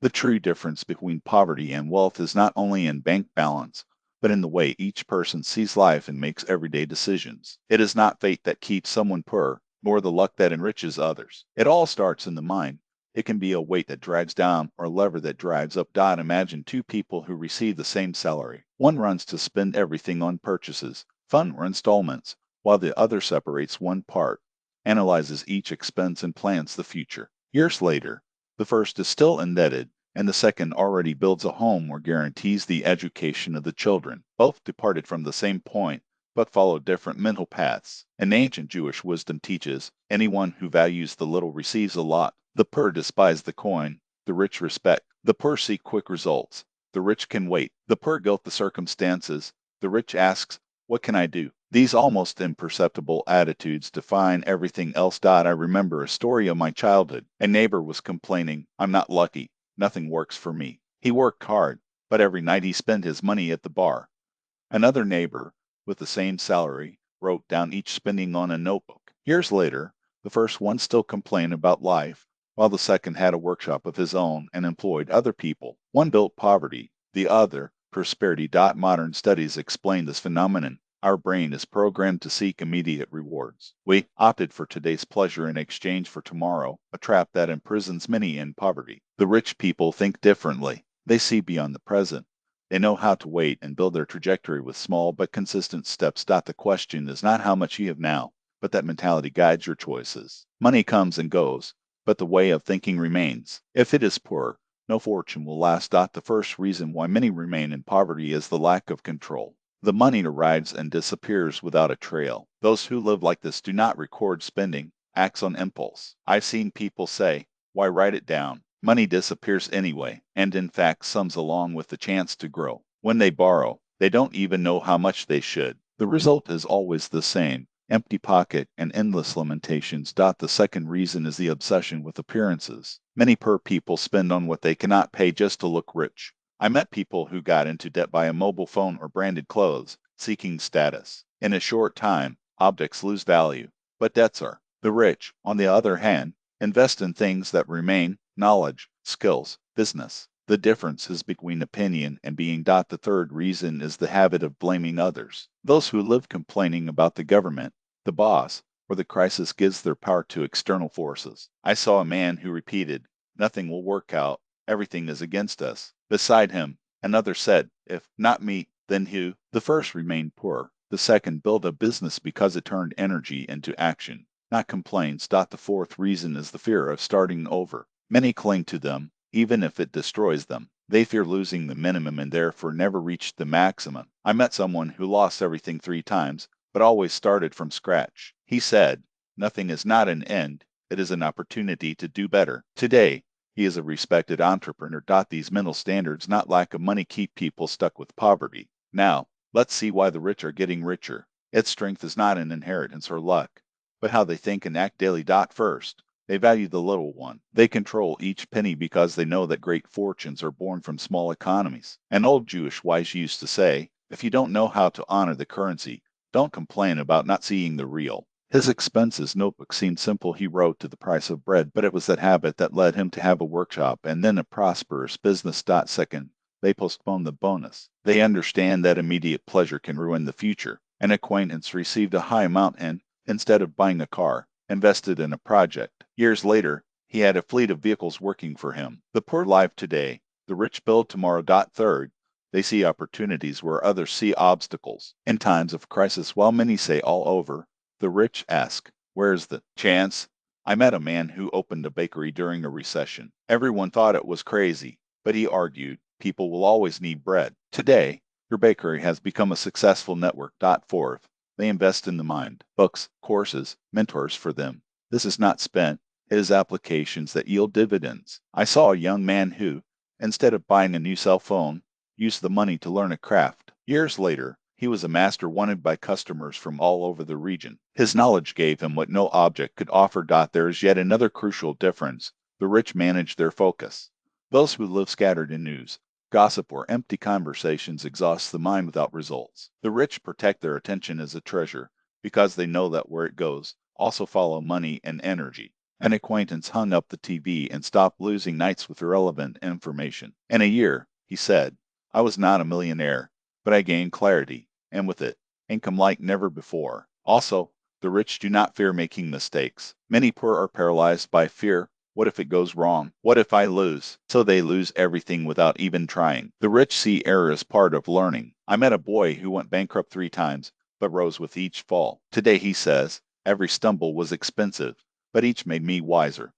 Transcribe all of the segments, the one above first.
The true difference between poverty and wealth is not only in bank balance, but in the way each person sees life and makes everyday decisions. It is not fate that keeps someone poor, nor the luck that enriches others. It all starts in the mind. It can be a weight that drags down or a lever that drives up. Imagine two people who receive the same salary. One runs to spend everything on purchases, fun or installments, while the other separates one part, analyzes each expense, and plans the future. Years later, the first is still indebted, and the second already builds a home or guarantees the education of the children. Both departed from the same point, but followed different mental paths. An ancient Jewish wisdom teaches, anyone who values the little receives a lot. The poor despise the coin, the rich respect. The poor seek quick results, the rich can wait. The poor guilt the circumstances, the rich asks, what can I do? These almost imperceptible attitudes define everything else. I remember a story of my childhood. A neighbor was complaining, I'm not lucky. Nothing works for me. He worked hard, but every night he spent his money at the bar. Another neighbor, with the same salary, wrote down each spending on a notebook. Years later, the first one still complained about life, while the second had a workshop of his own and employed other people. One built poverty, the other prosperity. Modern studies explain this phenomenon. Our brain is programmed to seek immediate rewards. We opted for today's pleasure in exchange for tomorrow, a trap that imprisons many in poverty. The rich people think differently. They see beyond the present. They know how to wait and build their trajectory with small but consistent steps. The question is not how much you have now, but that mentality guides your choices. Money comes and goes, but the way of thinking remains. If it is poor, no fortune will last. The first reason why many remain in poverty is the lack of control. The money arrives and disappears without a trail. Those who live like this do not record spending, acts on impulse. I've seen people say, why write it down? Money disappears anyway, and in fact sums along with the chance to grow. When they borrow, they don't even know how much they should. The result is always the same, empty pocket and endless lamentations. The second reason is the obsession with appearances. Many poor people spend on what they cannot pay just to look rich. I met people who got into debt by a mobile phone or branded clothes, seeking status. In a short time, objects lose value, but debts are. The rich, on the other hand, invest in things that remain, knowledge, skills, business. The difference is between opinion and being. The third reason is the habit of blaming others. Those who live complaining about the government, the boss, or the crisis gives their power to external forces. I saw a man who repeated, nothing will work out, everything is against us. Beside him, another said, if not me, then who? The first remained poor. The second built a business because it turned energy into action, not complaints. The fourth reason is the fear of starting over. Many cling to them, even if it destroys them. They fear losing the minimum and therefore never reach the maximum. I met someone who lost everything 3 times, but always started from scratch. He said, nothing is not an end, it is an opportunity to do better. Today, he is a respected entrepreneur. These mental standards, not lack of money, keep people stuck with poverty. Now, let's see why the rich are getting richer. Its strength is not an inheritance or luck, but how they think and act daily. First, they value the little one. They control each penny because they know that great fortunes are born from small economies. An old Jewish wise used to say, if you don't know how to honor the currency, don't complain about not seeing the real. His expenses notebook seemed simple. He wrote to the price of bread, but it was that habit that led him to have a workshop and then a prosperous business. Second, they postpone the bonus. They understand that immediate pleasure can ruin the future. An acquaintance received a high amount and, instead of buying a car, invested in a project. Years later, he had a fleet of vehicles working for him. The poor live today, the rich build tomorrow. Third, they see opportunities where others see obstacles. In times of crisis, while many say all over, the rich ask, where's the chance? I met a man who opened a bakery during a recession. Everyone thought it was crazy, but he argued, people will always need bread. Today, your bakery has become a successful network. Fourth, they invest in the mind, books, courses, mentors for them. This is not spent, it is applications that yield dividends. I saw a young man who, instead of buying a new cell phone, used the money to learn a craft. Years later, he was a master wanted by customers from all over the region. His knowledge gave him what no object could offer. There is yet another crucial difference. The rich manage their focus. Those who live scattered in news, gossip, or empty conversations exhaust the mind without results. The rich protect their attention as a treasure because they know that where it goes, also follow money and energy. An acquaintance hung up the TV and stopped losing nights with irrelevant information. In a year, he said, I was not a millionaire, but I gained clarity, and with it, income like never before. Also, the rich do not fear making mistakes. Many poor are paralyzed by fear. What if it goes wrong? What if I lose? So they lose everything without even trying. The rich see error as part of learning. I met a boy who went bankrupt 3 times, but rose with each fall. Today, he says, every stumble was expensive, but each made me wiser.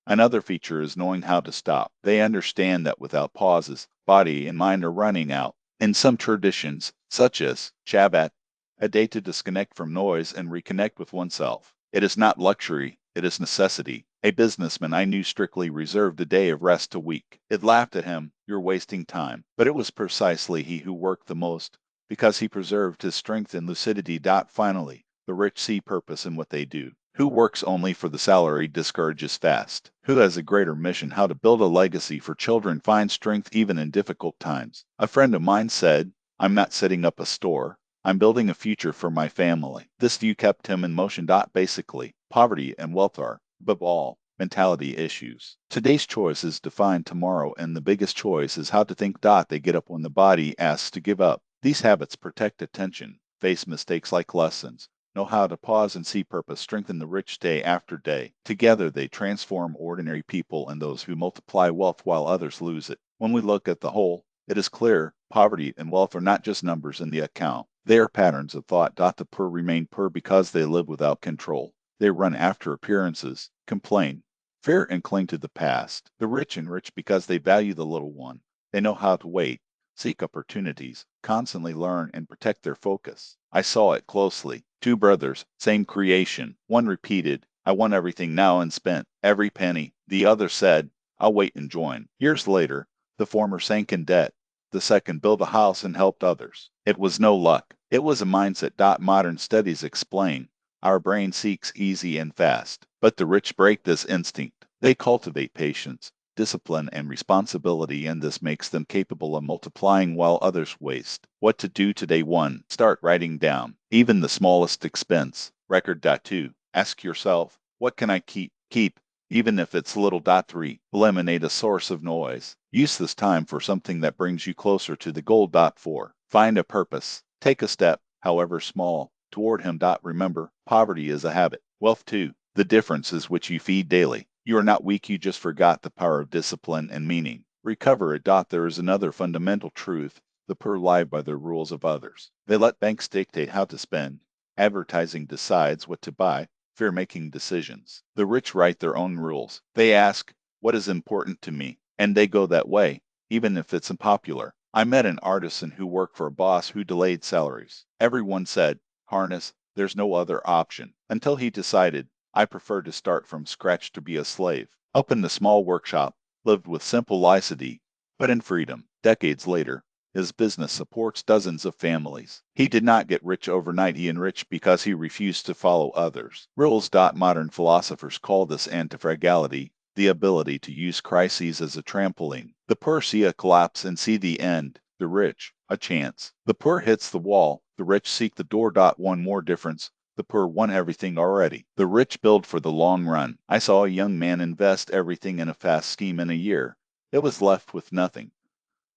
Another feature is knowing how to stop. They understand that without pauses, body and mind are running out. In some traditions, such as Shabbat, a day to disconnect from noise and reconnect with oneself. It is not luxury, it is necessity. A businessman I knew strictly reserved a day of rest a week. It laughed at him, you're wasting time. But it was precisely he who worked the most, because he preserved his strength and lucidity. Finally, the rich see purpose in what they do. Who works only for the salary discourages fast. Who has a greater mission how to build a legacy for children finds strength even in difficult times. A friend of mine said, I'm not setting up a store. I'm building a future for my family. This view kept him in motion. Basically, poverty and wealth are, above all, mentality issues. Today's choice is defined tomorrow, and the biggest choice is how to think. They get up when the body asks to give up. These habits protect attention, face mistakes like lessons, know how to pause and see purpose, strengthen the rich day after day. Together, they transform ordinary people and those who multiply wealth while others lose it. When we look at the whole, it is clear poverty and wealth are not just numbers in the account. They are patterns of thought. The poor remain poor because they live without control. They run after appearances, complain, fear, and cling to the past. The rich enrich because they value the little one. They know how to wait, seek opportunities, constantly learn, and protect their focus. I saw it closely. 2 brothers, same creation. One repeated, I want everything now, and spent every penny. The other said, I'll wait and join. Years later, the former sank in debt. The second built a house and helped others. It was no luck. It was a mindset. Modern studies explain our brain seeks easy and fast, but the rich break this instinct. They cultivate patience, discipline, and responsibility, and this makes them capable of multiplying while others waste. What to do today? 1. Start writing down, even the smallest expense. Record. 2. Ask yourself, what can I keep, even if it's little. 3. Eliminate a source of noise. Use this time for something that brings you closer to the goal. 4. Find a purpose. Take a step, however small, toward him. Remember, poverty is a habit. Wealth. 2. The difference is which you feed daily. You are not weak, you just forgot the power of discipline and meaning. Recover it. There is another fundamental truth. The poor live by the rules of others. They let banks dictate how to spend. Advertising decides what to buy. Fear making decisions. The rich write their own rules. They ask, what is important to me? And they go that way, even if it's unpopular. I met an artisan who worked for a boss who delayed salaries. Everyone said, Harness, there's no other option. Until he decided, I prefer to start from scratch to be a slave. Opened a small workshop, lived with simple licety, but in freedom. Decades later, his business supports dozens of families. He did not get rich overnight. He enriched because he refused to follow others. Rules. Modern philosophers call this antifragility, the ability to use crises as a trampoline. The poor see a collapse and see the end. The rich, a chance. The poor hits the wall. The rich seek the door. One more difference. The poor want everything already. The rich build for the long run. I saw a young man invest everything in a fast scheme. In a year, it was left with nothing.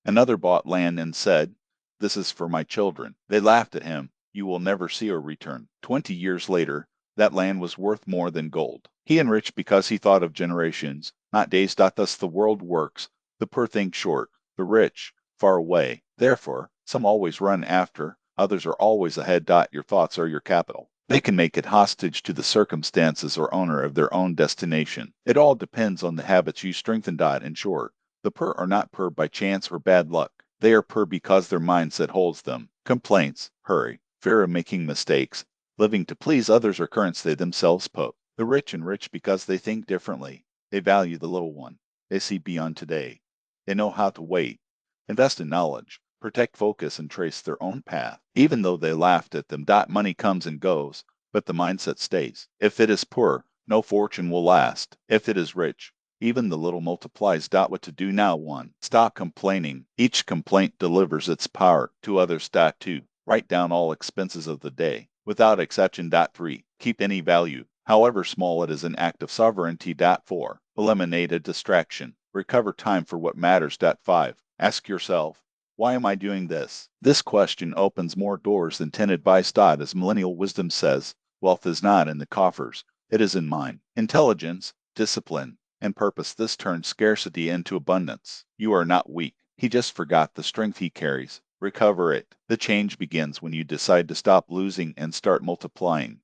Another bought land and said, This is for my children. They laughed at him. You will never see a return. 20 years later, that land was worth more than gold. He enriched because he thought of generations, not days. Thus the world works. The poor think short, the rich far away. Therefore, some always run after, others are always ahead. Your thoughts are your capital. They can make it hostage to the circumstances or owner of their own destination. It all depends on the habits you strengthen. In short, the poor are not poor by chance or bad luck. They are poor because their mindset holds them. Complaints, hurry, fear of making mistakes, living to please others are currents they themselves pose. The rich enrich because they think differently. They value the little one. They see beyond today. They know how to wait, invest in knowledge, protect focus, and trace their own path. Even though they laughed at them. Money comes and goes, but the mindset stays. If it is poor, no fortune will last. If it is rich, even the little multiplies. What to do now? 1. Stop complaining. Each complaint delivers its power to others. 2. Write down all expenses of the day, without exception. 3. Keep any value, However small, it is an act of sovereignty. 4. Eliminate a distraction. Recover time for what matters. 5. Ask yourself, why am I doing this? This question opens more doors than tinted by Stott. As millennial wisdom says, wealth is not in the coffers, it is in mind. Intelligence, discipline, and purpose. This turns scarcity into abundance. You are not weak. He just forgot the strength he carries. Recover it. The change begins when you decide to stop losing and start multiplying.